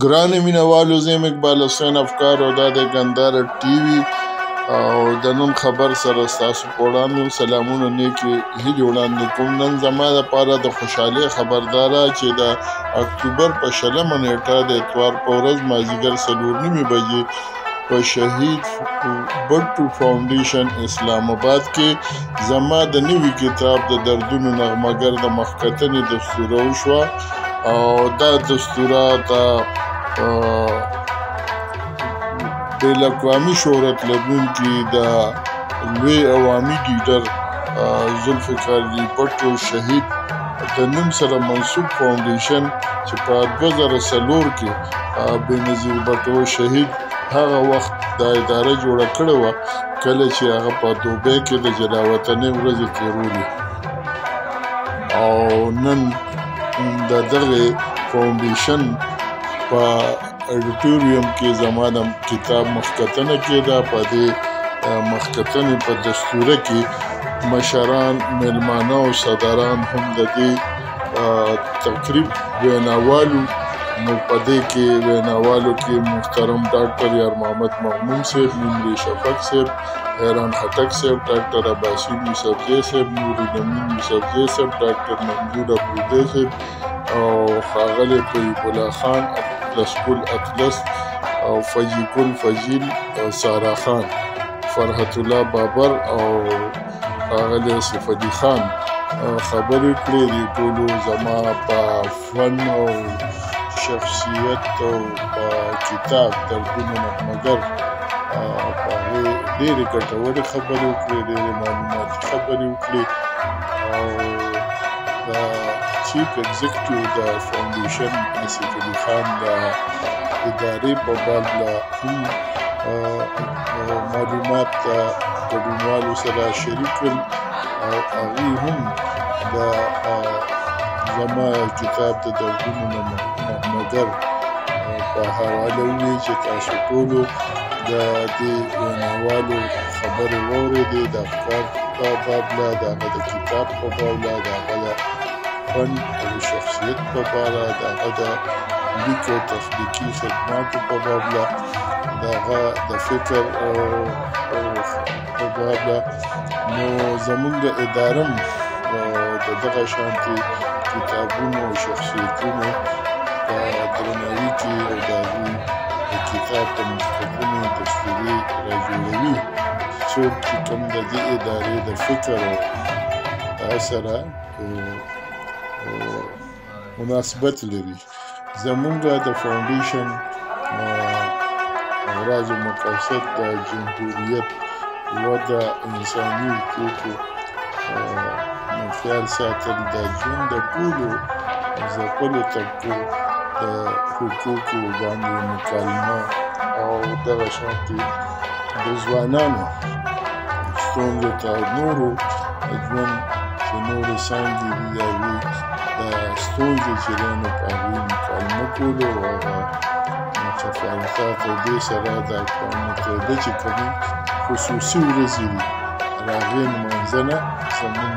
ګرانې مینهوالو، زه یم اقبال حسین افکار او دا د ګندهاره ټي وي او د نن خبر سره ستاسو په وړاندې سلامونه نیکې هیلې وړاندې کوم. نن زما دپاره د خوشحالۍ خبر دا ده چې د اکتوبر په 20مه نیټه د اتوار په ورځ مازدیګر 4:30 بجې په شهید بټو فاونډیشن اسلام آباد کې زما د نوي کتاب د دردونو نغمهګر د مخکتنې دستوره وشوه او دا دستوره د بین الاقوامي شهرت لرونکي د لوی عوامي لیډر ذوالفقار علي بټو شهید د نوم سره منسوب فاونډیشن چې په 2004 کې بېنظیر بټو شهید هغه وخت دا اداره جوړه کړې وه کله چې هغه په دوبۍ کې د جلاوطنۍ ورځې تېرولې او نن د دغې فاونډیشن په اډیټوریم کې زما د کتاب مخکتنه کېده. په دې مخکتنې په دستوره کې مشران، میلمانه او صدران هم د دې تقریب ویناوالو. نو په دې کې ویناوالو کې محترم ډاکټر یار محمد مغموم صاحب، نمري شفق صاحب، حیران خټک صاحب، ډاکټر عباسي یوسفزی صاحب، نور الامین یوسفزی صاحب، ډاکټر محمود ابرودی صاحب او ښاغلی طیب الله خان، اطلس ګل اطلس او فجی ګل فجیل، سارا خان، فرحت الله بابر او ښاغلی سیف علي خان خبرې کړې. دې ټولو زما په فن او شخصیت او په کتاب دردونو نغمهګر په هغې ډېرې ګټورې خبرې وکړې، ډېرې معلوماتي خبرې وکړې او د چیف ایگزیکټیو د فاونډیشن اسف علي خان د ادارې په باب له هم معلومات د ګډونوالو سره شریک کړل او هغوی هم د زما کتاب د دردونو نغمهګر په حواله وویل چې تاسو ټولو د دې ویناوالو خبرې واورېدې، د افکار په باب له، د هغه د کتاب په باب له، د هغه د فن او شخصیت په باره، د هغه د لیک او تخلیقي خدماتو په باب له، د هغه د فکر په باب له. نو زموږ د اداره هم د دغه شانتې کتابونو او شخصیتونو په درناوي کې او د هغوی د کتاب د مخکتنې دستورې راجوړوي څوک چې کوم د دې ادارې د فکر او دا سره مناسبت لري. زموږ د فاونډیشن راز و مقاصد د جمهوریت وده، انساني حقوقو خیال ساتل، د ژوند د ټولو ځپلو طبقو د حقوقو باندې مکالمه او دغه شانتې د ځوانانو ستونزو ته نورو د ژوند چې نورې څانګې دي د هغوی د ستونزې چې دی نو په هغوی مکالمه کولو او هغه متفاوتات او دې سره د اقوام متحده چې کومې خصوصي ورځې دي د هغې لمانځنه زموږ